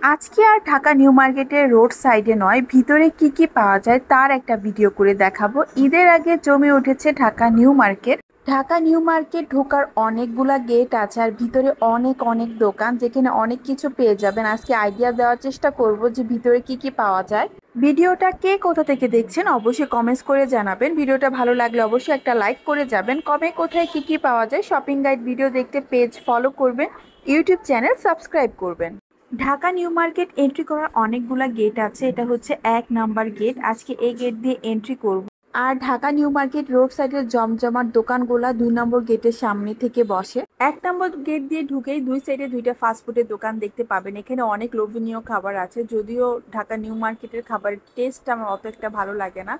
আজকে আর ঢাকা নিউ মার্কেটের রোড সাইডে নয়, ভিতরে কি কি পাওয়া যায় তার একটা ভিডিও করে দেখাবো। ঈদের আগে জমে উঠেছে Dhaka new market. Dhaka new market ঢোকার অনেকগুলা গেট আছে আর ভিতরে অনেক অনেক দোকান, যেখানে অনেক কিছু পেয়ে যাবেন। আজকে আইডিয়া দেওয়ার চেষ্টা করব যে ভিতরে কি কি পাওয়া যায়। ভিডিওটা কে কোথা থেকে দেখছেন অবশ্যই কমেন্টস করে জানাবেন। ভিডিওটা ভালো লাগলে অবশ্যই একটা লাইক করে যাবেন। কবে কোথায় কি কি পাওয়া যায় শপিং গাইড ভিডিও দেখতে পেজ ফলো করবেন, ইউটিউব চ্যানেল সাবস্ক্রাইব করবেন। ঢাকা নিউ মার্কেট এন্ট্রি করার অনেকগুলা গেট আছে, এটা হচ্ছে 1 নাম্বার গেট। আজকে এই গেট দিয়ে এন্ট্রি করব। আর ঢাকা নিউ মার্কেট রোড সাইডের জমজমাট দোকানগুলা 2 নম্বর গেটের সামনে থেকে বসে। 1 নম্বর গেট দিয়ে ঢুকেই দুই সাইডে দুইটা ফাস্টফুডের দোকান দেখতে পাবেন। এখানে অনেক লোভনীয় খাবার আছে, যদিও ঢাকা নিউ মার্কেটের খাবারের টেস্ট আমার অত একটা ভালো লাগে না।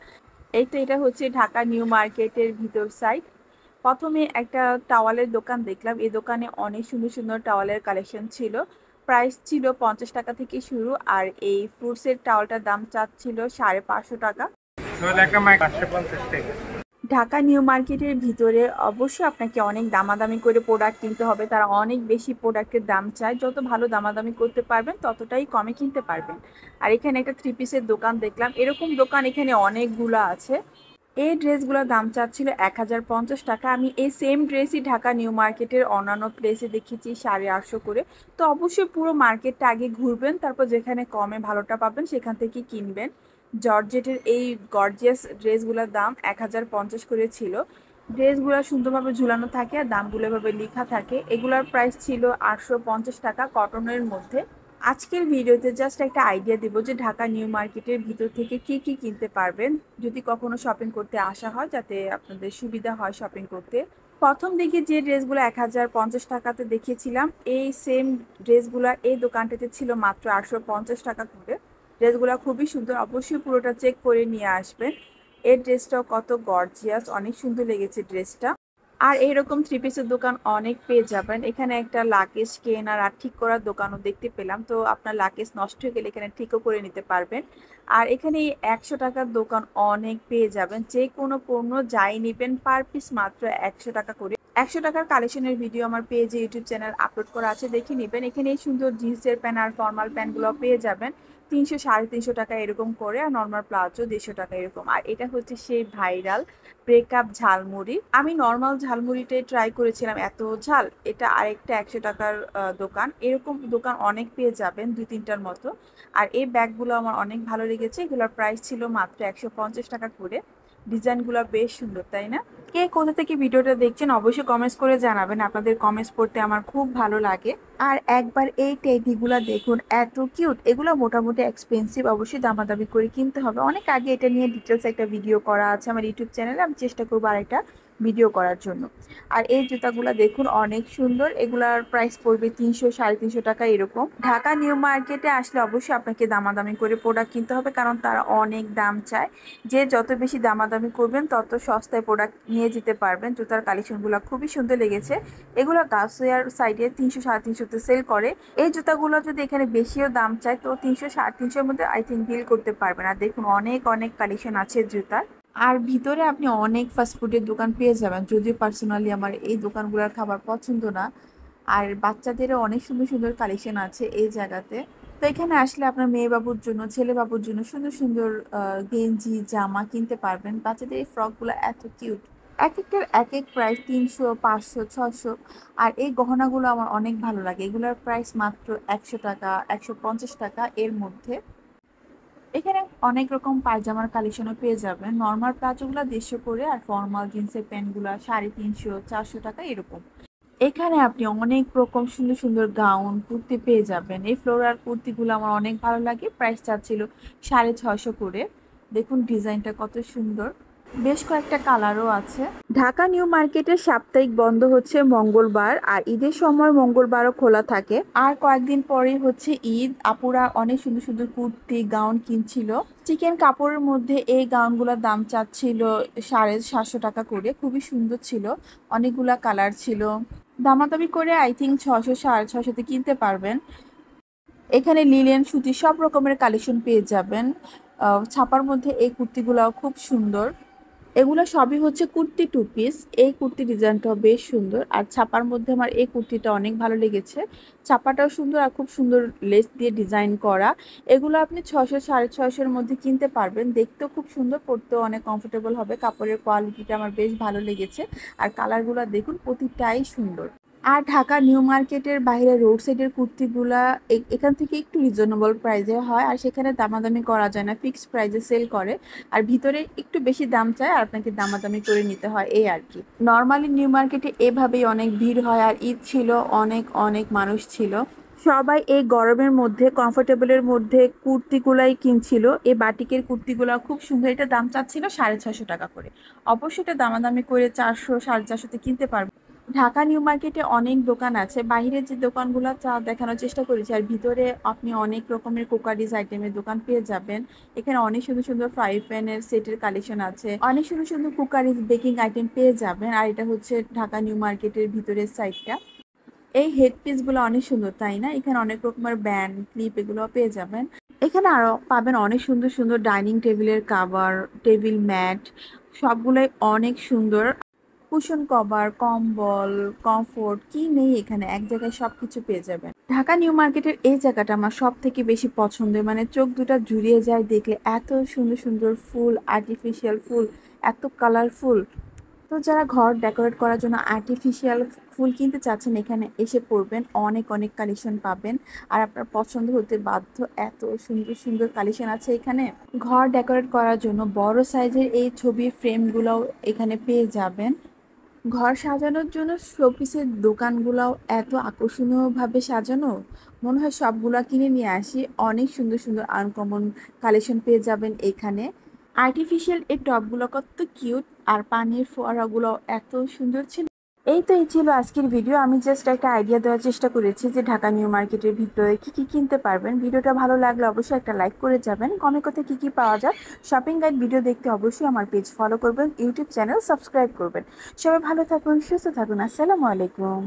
এটা হচ্ছে ঢাকা নিউ মার্কেটের ভিতর সাইড। প্রথমে একটা টাওয়ালের দোকান দেখলাম। এই দোকানে অনেক সুন্দর সুন্দর টাওয়ালের কালেকশন ছিল। প্রাইস ছিল 50 টাকা থেকে শুরু। আর এই ফ্রুটসের টাওয়ালটার দাম চাচ্ছিল 550 টাকা। ঢাকা নিউ মার্কেটের ভিতরে অবশ্যই আপনাকে অনেক দামাদামি করে প্রোডাক্ট কিনতে হবে। তারা অনেক বেশি প্রোডাক্টের দাম চায়, যত ভালো দামাদামি করতে পারবেন ততটাই কমে কিনতে পারবেন। আর এখানে একটা 3 পিসের দোকান দেখলাম। এরকম দোকান এখানে অনেকগুলো আছে। এই ড্রেসগুলোর দাম চাচ্ছিল 1050 টাকা। আমি এই সেম ড্রেসই ঢাকা নিউ মার্কেটের অন্যান্য প্লেসে দেখেছি 850 করে। তো অবশ্যই পুরো মার্কেটটা আগে ঘুরবেন, তারপর যেখানে কমে ভালোটা পাবেন সেখান থেকে কিনবেন। জর্জেটের এই গর্জিয়াস ড্রেসগুলোর দাম 1050 করে ছিল। ড্রেসগুলো সুন্দরভাবে ঝুলানো থাকে আর দামগুলো এভাবে লেখা থাকে। এগুলোর প্রাইস ছিল 850 টাকা কটনের মধ্যে। আজকের ভিডিওতে জাস্ট একটা আইডিয়া দিব যে ঢাকা নিউ মার্কেটের ভিতর থেকে কি কি কিনতে পারবেন যদি কখনো শপিং করতে আসা হয়, যাতে আপনাদের সুবিধা হয় শপিং করতে। প্রথম দিকে যে ড্রেসগুলো 1050 টাকাতে দেখিয়েছিলাম, এই সেম ড্রেসগুলো এই দোকানটাতে ছিল মাত্র 850 টাকা করে। ড্রেসগুলো খুবই সুন্দর, অবশ্যই পুরোটা চেক করে নিয়ে আসবেন। এই ড্রেসটাও কত গর্জিয়াস, অনেক সুন্দর লেগেছে ড্রেসটা। আর এইরকম 3 পিসের দোকান অনেক পেয়ে যাবেন। এখানে একটা লাগেজ কেনার আর ঠিক করার দোকানও দেখতে পেলাম। তো আপনার লাগেজ নষ্ট হয়ে গেলে এখানে ঠিকও করে নিতে পারবেন। আর এখানে এই 100 টাকার দোকান অনেক পেয়ে যাবেন। যে কোনো পণ্য যাই নেবেন পার পিস মাত্র 100 টাকা করে। 100 টাকার কালেকশনের ভিডিও আমার পেজে ইউটিউব চ্যানেল আপলোড করা আছে, দেখে নেবেন। এখানে এই সুন্দর জিন্সের প্যান্ট আর ফর্মাল প্যান্টগুলো পেয়ে যাবেন 300 350 টাকা এরকম করে। আর নর্মাল প্লাজো 150 টাকা এরকম। আর এটা হচ্ছে সেই ভাইরাল ব্রেকআপ ঝালমুড়ি। আমি নর্মাল ঝালমুড়িটাই ট্রাই করেছিলাম, এত ঝাল। এটা আরেকটা 100 টাকার দোকান। এরকম দোকান অনেক পেয়ে যাবেন, 2-3টার মতো। আর এই ব্যাগগুলো আমার অনেক ভালো লেগেছে। এগুলোর প্রাইস ছিল মাত্র 150 টাকা করে। ডিজাইনগুলো বেশ সুন্দর, তাই না? কে কোথা থেকে ভিডিওটা দেখছেন অবশ্যই কমেন্টস করে জানাবেন। আপনাদের কমেন্টস পড়তে আমার খুব ভালো লাগে। আর একবার এই টেডিগুলা দেখুন, এত কিউট। এগুলো মোটামুটি এক্সপেন্সিভ, অবশ্যই দামাদামি করে কিনতে হবে। অনেক আগে এটা নিয়ে ডিটেলস একটা ভিডিও করা আছে আমার ইউটিউব চ্যানেলে, আমি চেষ্টা করবো আরেকটা ভিডিও করার জন্য। আর এই জুতাগুলা দেখুন, অনেক সুন্দর। এগুলার প্রাইস পড়বে 300 350 টাকা এরকম। ঢাকা নিউ মার্কেটে আসলে অবশ্যই আপনাকে দামাদামি করে প্রোডাক্ট কিনতে হবে, কারণ তারা অনেক দাম চায়। যে যত বেশি দামাদামি করবেন তত সস্তায় প্রোডাক্ট নিয়ে যেতে পারবেন। জুতার কালেকশনগুলো খুবই সুন্দর লেগেছে। এগুলো গাছওয়ার সাইডে 300 350-তে সেল করে। এই জুতাগুলো যদি এখানে বেশিও দাম চায় তো 300 350-এর মধ্যে আই থিঙ্ক ডিল করতে পারবেন। আর দেখুন অনেক অনেক কালেকশন আছে জুতার। আর ভিতরে আপনি অনেক ফাস্টফুডের দোকান পেয়ে যাবেন, যদিও পার্সোনালি আমার এই দোকানগুলোর খাবার পছন্দ না। আর বাচ্চাদেরও অনেক সুন্দর সুন্দর কালেকশন আছে এই জায়গাতে। তো এখানে আসলে আপনার মেয়ে বাবুর জন্য, ছেলে বাবুর জন্য সুন্দর সুন্দর গেঞ্জি জামা কিনতে পারবেন। বাচ্চাদের এই ফ্রকগুলো এত কিউট। এক একটার এক এক প্রাইস, 300 500 600। আর এই গহনাগুলো আমার অনেক ভালো লাগে। এগুলোর প্রাইস মাত্র 100 টাকা 150 টাকা এর মধ্যে। এখানে অনেক রকম পায়জামার কালেকশনও পেয়ে যাবেন। নর্মাল প্লাজোগুলো 150 করে, আর ফর্মাল জিন্সের প্যান্টগুলো 350 400 টাকা এরকম। এখানে আপনি অনেক রকম সুন্দর সুন্দর গাউন কুর্তি পেয়ে যাবেন। এই ফ্লোরাল কুর্তিগুলো আমার অনেক ভালো লাগে। প্রাইস চাচ্ছিল 650 করে। দেখুন ডিজাইনটা কত সুন্দর, বেশ কয়েকটা কালারও আছে। ঢাকা নিউ মার্কেটের সাপ্তাহিক বন্ধ হচ্ছে মঙ্গলবার, আর ঈদের সময় মঙ্গলবারও খোলা থাকে। আর কয়েকদিন পরেই হচ্ছে ঈদ। আপুরা অনেক সুন্দর সুন্দর কুর্তি গাউন কিনছিল। চিকেন কাপড়ের মধ্যে এই গাউনগুলোর দাম চাচ্ছিল 750 টাকা করে। খুবই সুন্দর ছিল, অনেকগুলা কালার ছিল। দামাদামি করে আই থিঙ্ক 600 650-তে কিনতে পারবেন। এখানে লিলেন সুতি সব রকমের কালেকশন পেয়ে যাবেন। ছাপার মধ্যে এই কুর্তিগুলাও খুব সুন্দর। এগুলো সবই হচ্ছে কুর্তি টু পিস। এই কুর্তি ডিজাইনটাও বেশ সুন্দর, আর ছাপার মধ্যে আমার এই কুর্তিটা অনেক ভালো লেগেছে। ছাপাটাও সুন্দর আর খুব সুন্দর লেস দিয়ে ডিজাইন করা। এগুলো আপনি 600 650-এর মধ্যে কিনতে পারবেন। দেখতেও খুব সুন্দর, পরতেও অনেক কমফোর্টেবল হবে। কাপড়ের কোয়ালিটিটা আমার বেশ ভালো লেগেছে, আর কালারগুলো দেখুন প্রতিটাই সুন্দর। আর ঢাকা নিউ মার্কেটের বাইরে রোড সাইডের কুর্তিগুলা এখান থেকে একটু রিজনেবল প্রাইসে হয়, আর সেখানে দামাদামি করা যায় না, ফিক্সড প্রাইসে সেল করে। আর ভিতরে একটু বেশি দাম চায় আর আপনাকে দামাদামি করে নিতে হয়, এই আর কি। নর্মালি নিউ মার্কেটে এভাবেই অনেক ভিড় হয়, আর ঈদ ছিল, অনেক অনেক মানুষ ছিল। সবাই এই গরমের মধ্যে কমফোর্টেবলের মধ্যে কুর্তিগুলাই কিনছিল। এই বাটিকের কুর্তিগুলো খুব সুন্দর, এটা দাম চাচ্ছিল 650 টাকা করে। অবশ্যই এটা দামাদামি করে 400 450-তে কিনতে পারবেন। ঢাকা নিউ মার্কেটে অনেক দোকান আছে, বাইরে যে দোকানগুলো চা দেখানোর চেষ্টা করেছি, আর ভিতরে আপনি অনেক রকমের কুকারিজ আইটেমের দোকান পেয়ে যাবেন। এখানে অনেক সুন্দর সুন্দর ফ্রাই প্যানের সেটের কালেকশন আছে, অনেক সুন্দর সুন্দর কুকারিজ বেকিং আইটেম পেয়ে যাবেন। আর এটা হচ্ছে ঢাকা নিউ মার্কেটের ভিতরের সাইডটা। এই হেড পিসগুলো অনেক সুন্দর, তাই না? এখানে অনেক রকমের ব্যান্ড ক্লিপ এগুলো পেয়ে যাবেন। এখানে আরো পাবেন অনেক সুন্দর সুন্দর ডাইনিং টেবিলের কাভার, টেবিল ম্যাট, সবগুলোই অনেক সুন্দর। কুশন কভার, কম্বল, কমফোর্ট কি নেই এখানে, এক জায়গায় সবকিছু পেয়ে যাবেন। ঢাকা নিউ মার্কেটের এই জায়গাটা আমার সব থেকে বেশি পছন্দের, মানে চোখ দুটা জুড়িয়ে যায় দেখলে। এত সুন্দর সুন্দর ফুল, আর্টিফিশিয়াল ফুল, এত কালারফুল। তো যারা ঘর ডেকোরেট করার জন্য আর্টিফিশিয়াল ফুল কিনতে চাচ্ছেন, এখানে এসে পড়বেন, অনেক অনেক কালেকশন পাবেন। আর আপনার পছন্দ হতে বাধ্য, এত সুন্দর সুন্দর কালেকশন আছে এখানে। ঘর ডেকোরেট করার জন্য বড় সাইজের এই ছবির ফ্রেমগুলোও এখানে পেয়ে যাবেন। ঘর সাজানোর জন্য শোপিসের দোকানগুলোও এত আকর্ষণীয়ভাবে সাজানো, মনে হয় সবগুলা কিনে নিয়ে আসি। অনেক সুন্দর সুন্দর আনকমন কালেকশন পেয়ে যাবেন এখানে। আর্টিফিশিয়াল এই টবগুলো কত কিউট, আর পানির ফোয়ারাগুলো এত সুন্দর ছিল। এই ছিল আজকের ভিডিও। আমি জাস্ট একটা আইডিয়া দেওয়ার চেষ্টা করেছি যে ঢাকা নিউ মার্কেটের ভিতরে কি কি কিনতে পারবেন। ভিডিওটা ভালো লাগলে অবশ্যই একটা লাইক করে যাবেন। কমে কোথায় কি কি পাওয়া যায় শপিং গাইড ভিডিও দেখতে অবশ্যই আমার পেজ ফলো করবেন, ইউটিউব চ্যানেল সাবস্ক্রাইব করবেন। সবাই ভালো থাকুন, সুস্থ থাকুন। আসসালামু আলাইকুম।